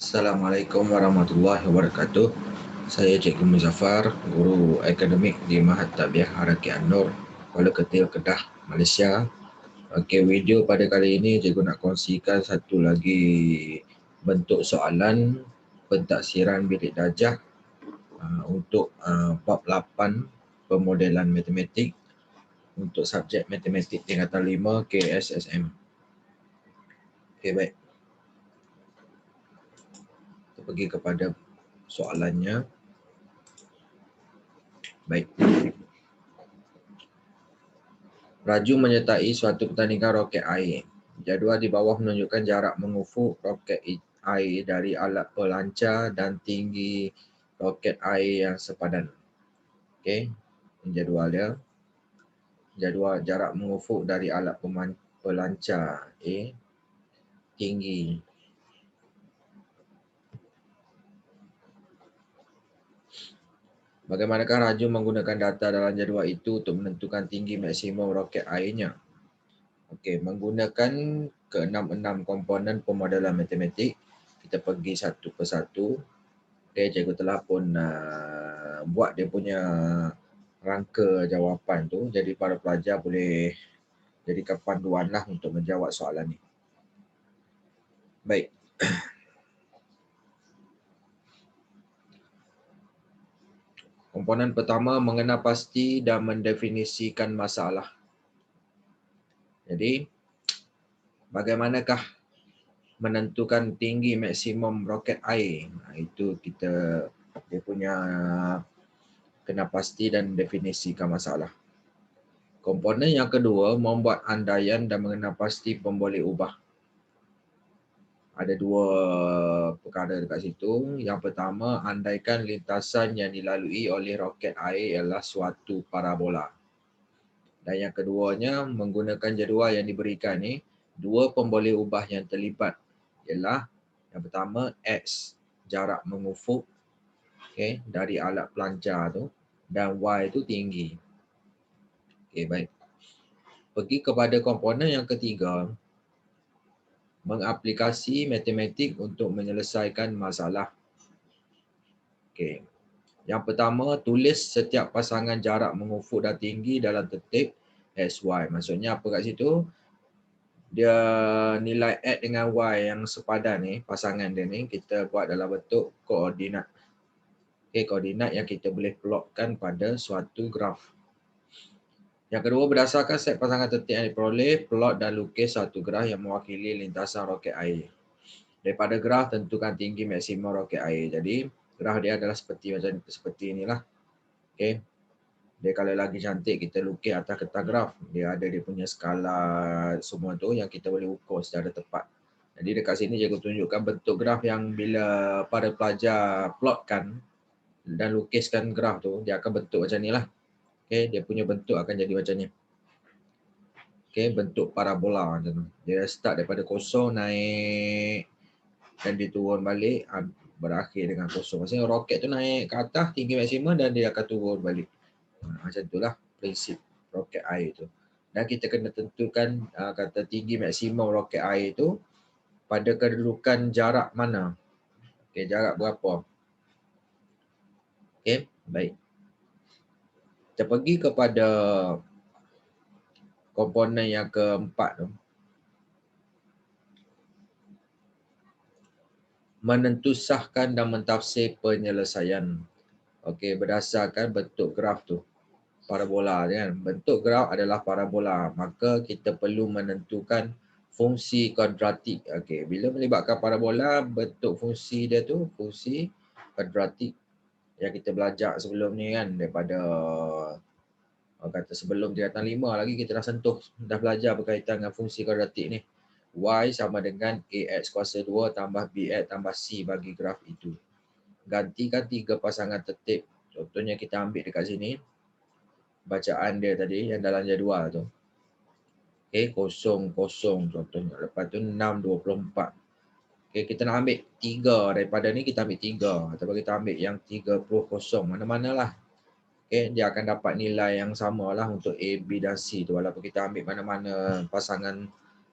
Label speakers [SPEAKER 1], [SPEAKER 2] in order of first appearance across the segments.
[SPEAKER 1] Assalamualaikum warahmatullahi wabarakatuh. Saya Cikgu Muzaffar, guru akademik di Mahat Tabiah Haraki An-Nur, Kuala Ketil, Kedah, Malaysia. Okey, video pada kali ini Cikgu nak kongsikan satu lagi bentuk soalan pentaksiran bilik darjah untuk bab 8 pemodelan matematik untuk subjek matematik tingkatan 5 KSSM. Okey, baik. Kita pergi kepada soalannya. Baik. Raju menyertai suatu pertandingan roket air. Jadual di bawah menunjukkan jarak mengufuk roket air dari alat pelancar dan tinggi roket air yang sepadan. Okey, jadual dia. Jadual jarak mengufuk dari alat pelancar tinggi. Bagaimanakah Raju menggunakan data dalam jadual itu untuk menentukan tinggi maksimum roket airnya? Okey, menggunakan ke-6 komponen pemodelan matematik, kita pergi satu persatu. Okey, cikgu telah pun buat dia punya rangka jawapan tu, jadi para pelajar boleh jadikan panduan lah untuk menjawab soalan ni. Baik. Komponen pertama, mengenal pasti dan mendefinisikan masalah. Jadi, bagaimanakah menentukan tinggi maksimum roket air? Itu dia punya kena pasti dan definisikan masalah. Komponen yang kedua, membuat andaian dan mengenal pasti pemboleh ubah. Ada dua perkara dekat situ. Yang pertama, andaikan lintasan yang dilalui oleh roket air ialah suatu parabola. Dan yang keduanya, menggunakan jadual yang diberikan ni, dua pemboleh ubah yang terlibat ialah yang pertama X, jarak mengufuk dari alat pelancar tu, dan Y itu tinggi. Okey, baik. Pergi kepada komponen yang ketiga, mengaplikasi matematik untuk menyelesaikan masalah. Okey. Yang pertama, tulis setiap pasangan jarak mengufuk dan tinggi dalam tertib XY. Maksudnya apa kat situ? Dia nilai X dengan Y yang sepadan ni, pasangan dia ni, kita buat dalam bentuk koordinat. Okey, koordinat yang kita boleh plotkan pada suatu graf. Yang kedua, berdasarkan set pasangan tertib yang diperoleh, plot dan lukis satu graf yang mewakili lintasan roket air. Daripada graf, tentukan tinggi maksimum roket air. Jadi, graf dia adalah seperti inilah. Okey. Dia kalau lagi cantik, kita lukis atas kertas graf. Dia ada dia punya skala semua tu yang kita boleh ukur secara tepat. Jadi dekat sini cikgu tunjukkan bentuk graf yang bila para pelajar plotkan dan lukiskan graf tu, dia akan bentuk macam ni lah. Okay, dia punya bentuk akan jadi macam ni. Okay, bentuk parabola macam tu. Dia start daripada kosong, naik dan dia turun balik, berakhir dengan kosong. Maksudnya roket tu naik ke atas tinggi maksimum dan dia akan turun balik. Macam itulah prinsip roket air tu. Dan kita kena tentukan kata tinggi maksimum roket air tu pada kedudukan jarak mana. Okay, jarak berapa. Okay, baik. Kita pergi kepada komponen yang keempat tu. Menentusahkan dan mentafsir penyelesaian. Okey, berdasarkan bentuk graf tu. Parabola kan. Bentuk graf adalah parabola. Maka kita perlu menentukan fungsi kuadratik. Okey, bila melibatkan parabola, bentuk fungsi dia tu fungsi kuadratik yang kita belajar sebelum ni kan, daripada kata sebelum tingkatan 5 lagi kita dah belajar berkaitan dengan fungsi kuadratik ni. Y sama dengan AX kuasa 2 tambah BX tambah C bagi graf itu. Gantikan 3 pasangan tertib. Contohnya kita ambil dekat sini. Bacaan dia tadi yang dalam jadual tu. Okay, 0, 0 contohnya. Lepas tu 6, 24. Okay, kita nak ambil 3 daripada ni, kita ambil 3. Ataupun kita ambil yang 30, mana-manalah. Okay, dia akan dapat nilai yang sama lah untuk A, B dan C tu. Walaupun kita ambil mana-mana pasangan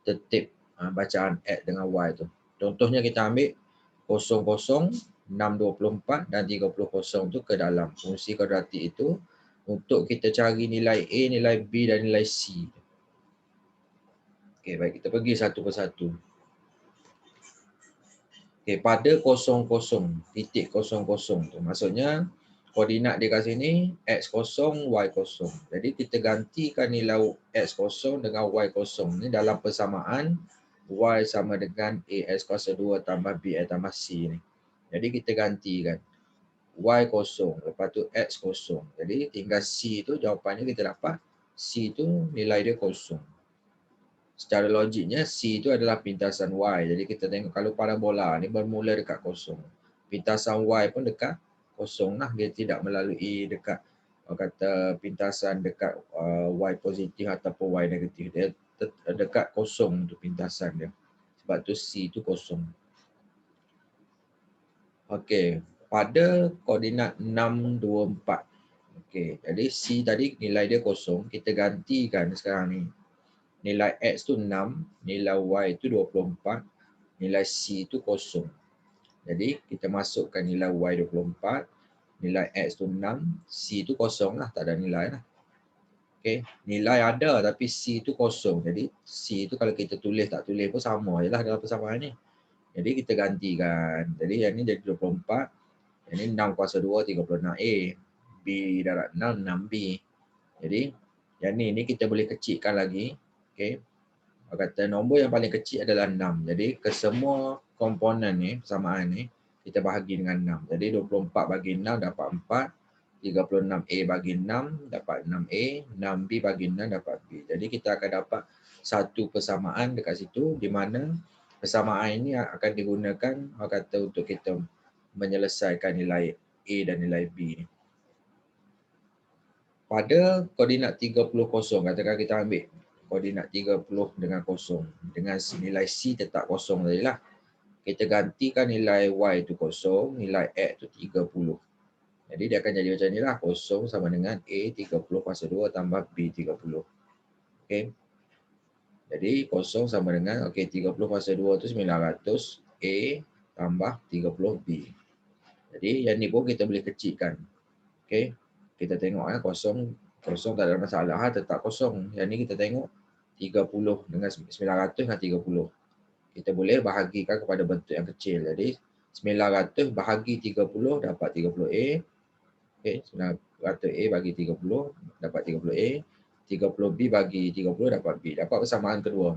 [SPEAKER 1] tertib bacaan X dengan Y tu. Contohnya kita ambil 00, 624 dan 30 tu ke dalam fungsi kuadratik itu untuk kita cari nilai A, nilai B dan nilai C. Okey, baik, kita pergi satu persatu. Okey, pada 00.00 tu maksudnya koordinat dia kat sini x0, y0. Jadi kita gantikan nilai x0 dengan y0 ni dalam persamaan y sama dengan AX kuasa 2 tambah BX tambah C ni. Jadi kita gantikan y0, lepas tu x0. Jadi tinggal C tu jawapannya kita dapat C tu nilai dia kosong. Secara logiknya C itu adalah pintasan Y. Jadi kita tengok kalau parabola ni bermula dekat kosong. Pintasan Y pun dekat kosong lah. Dia tidak melalui dekat kata pintasan dekat Y positif ataupun Y negatif. Dia dekat kosong untuk pintasan dia. Sebab tu C itu kosong. Okey, pada koordinat 6, 2, 4. Okey, jadi C tadi nilai dia kosong. Kita gantikan sekarang ni. Nilai X tu 6, nilai Y tu 24, nilai C tu kosong. Jadi kita masukkan nilai Y 24, nilai X tu 6, C tu kosong lah, tak ada nilai lah. Okay. Nilai ada tapi C tu kosong. Jadi C tu kalau kita tulis tak tulis pun sama je lah dalam persamaan ni. Jadi kita gantikan. Jadi yang ni jadi 24, yang ni 6 kuasa 2, 36A. B darab 6, 6B. Jadi yang ni kita boleh kecilkan lagi. Okay. Kata nombor yang paling kecil adalah 6. Jadi kesemua komponen ni, persamaan ni, kita bahagi dengan 6. Jadi 24 bagi 6 dapat 4. 36A bagi 6 dapat 6A. 6B bagi 6 dapat B. Jadi kita akan dapat satu persamaan dekat situ di mana persamaan ini akan digunakan kata untuk kita menyelesaikan nilai A dan nilai B ni. Pada koordinat 30, katakan kita ambil koordinat 30 dengan kosong. Dengan nilai C tetap kosong tadi lah. Kita gantikan nilai Y itu kosong, nilai X itu 30. Jadi dia akan jadi macam ni lah. Kosong sama dengan A 30 kuasa 2 tambah B 30. Okay. Jadi kosong sama dengan 30 kuasa 2 tu 900 A tambah 30 B. Jadi yang ni pun kita boleh kecilkan. Okay. Kita tengok kosong tak ada masalah, tetap kosong. Yang ni kita tengok 30 dengan 900 dengan 30. Kita boleh bahagikan kepada bentuk yang kecil. Jadi 900 bahagi 30 dapat 30A. Okay, 900A bagi 30 dapat 30A. 30B bagi 30 dapat B. Dapat persamaan kedua.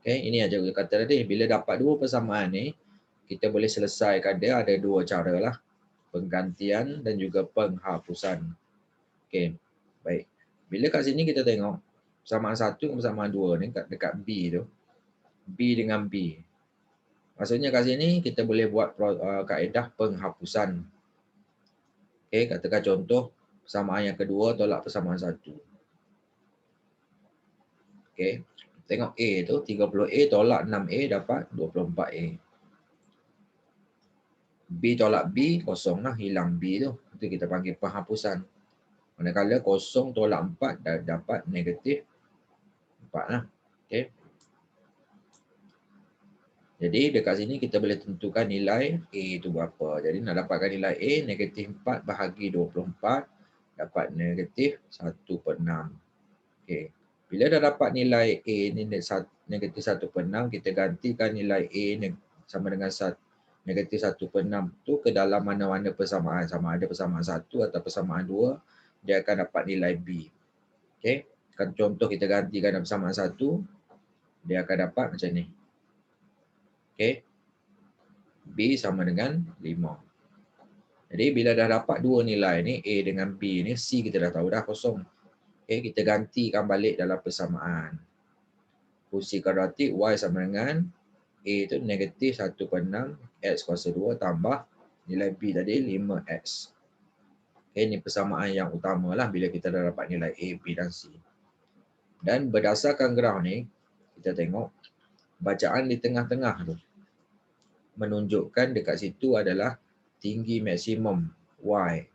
[SPEAKER 1] Okay, ini aja kita kata tadi. Bila dapat dua persamaan ni, kita boleh selesaikan dia ada dua cara lah. Penggantian dan juga penghapusan. Okay, baik. Bila kat sini kita tengok persamaan 1 dengan persamaan 2 ni dekat B tu. B dengan B. Maksudnya kat sini kita boleh buat kaedah penghapusan. Okey, katakan contoh persamaan yang kedua tolak persamaan 1. Okey, tengok A tu 30A tolak 6A dapat 24A. B tolak B kosong lah, hilang B tu. Itu kita panggil penghapusan. Manakala kosong tolak 4 dapat negatif 4 lah. Okey. Jadi dekat sini kita boleh tentukan nilai A itu berapa. Jadi nak dapatkan nilai A, negatif 4 bahagi 24, dapat negatif 1/6. Okay. Bila dah dapat nilai A ni negatif 1/6, kita gantikan nilai A sama dengan negatif 1/6 tu ke dalam mana-mana persamaan. Sama ada persamaan 1 atau persamaan 2, dia akan dapat nilai B. Okay. Kan contoh kita gantikan dalam persamaan 1, dia akan dapat macam ni. Okay. B sama dengan 5. Jadi bila dah dapat dua nilai ni, A dengan B ni, C kita dah tahu dah kosong. Okay, kita gantikan balik dalam persamaan. Fungsi kuadratik Y sama dengan A tu negatif 1/6 X kuasa 2 tambah nilai B tadi 5X. Okay, ini persamaan yang utama lah bila kita dah dapat nilai A, B dan C. Dan berdasarkan graf ni, kita tengok bacaan di tengah-tengah tu menunjukkan dekat situ adalah tinggi maksimum Y,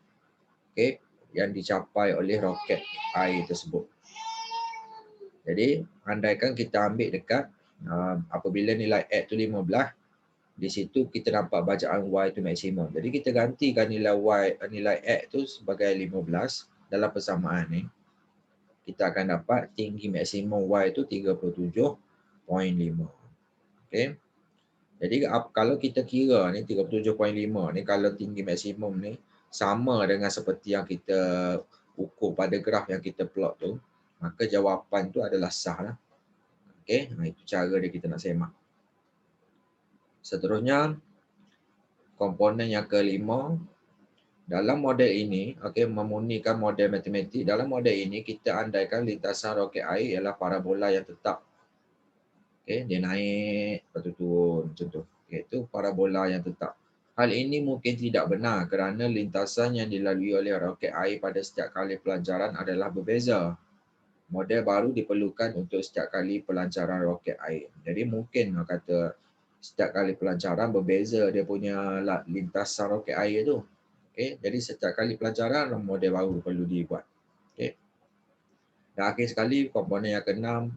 [SPEAKER 1] okay, yang dicapai oleh roket air tersebut. Jadi andaikan kita ambil dekat apabila nilai X tu 15, Di situ kita nampak bacaan Y itu maksimum. Jadi kita gantikan nilai Y, nilai X tu sebagai 15 dalam persamaan ni. Kita akan dapat tinggi maksimum Y itu 37.5. Okey. Jadi kalau kita kira ni 37.5 ni, kalau tinggi maksimum ni sama dengan seperti yang kita ukur pada graf yang kita plot tu, maka jawapan tu adalah sah lah. Okey, itu cara dia kita nak semak. Seterusnya, komponen yang kelima, dalam model ini, okey, memunikan model matematik, dalam model ini kita andaikan lintasan roket air ialah parabola yang tetap. Okey, dia naik, lepas tu turun macam tu. Okey, itu parabola yang tetap. Hal ini mungkin tidak benar kerana lintasan yang dilalui oleh roket air pada setiap kali pelancaran adalah berbeza. Model baru diperlukan untuk setiap kali pelancaran roket air. Jadi mungkin kata setiap kali pelancaran berbeza dia punya lintasan roket air tu. Okey, jadi setiap kali pelancaran model baru perlu dibuat. Okey. Dan akhir sekali komponen yang keenam,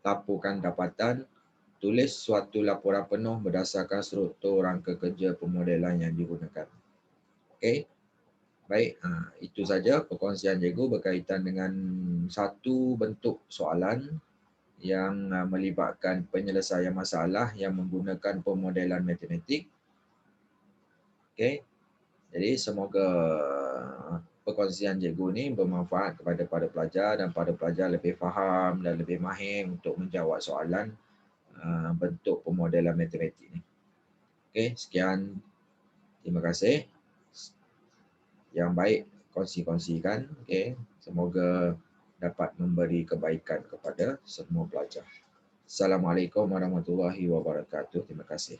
[SPEAKER 1] laporkan dapatan. Tulis suatu laporan penuh berdasarkan struktur rangka kerja pemodelan yang digunakan. Okey. Baik, itu saja perkongsian cikgu berkaitan dengan satu bentuk soalan yang melibatkan penyelesaian masalah yang menggunakan pemodelan matematik. Okey. Jadi semoga perkongsian cikgu ni bermanfaat kepada para pelajar dan para pelajar lebih faham dan lebih mahir untuk menjawab soalan bentuk pemodelan matematik ni. Okey, sekian. Terima kasih. Yang baik kongsi-kongsikan. Okey, semoga dapat memberi kebaikan kepada semua pelajar. Assalamualaikum warahmatullahi wabarakatuh. Terima kasih.